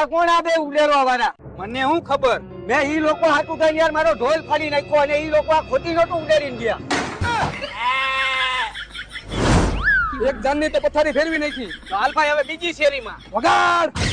આ કોણ આ બે ઉલેરવા વાળા? મને શું ખબર? મેં ઈ લોકો હાટું થઈને યાર મારો ઢોલ ફાડી નાખ્યો અને ઈ લોકો આ ખોટી નોટું ઉડેરીને ગયા. એક જાનની તો પથારી ફેરવી નાખી. હાલ ભાઈ હવે બીજી શેરીમાં વગાડ.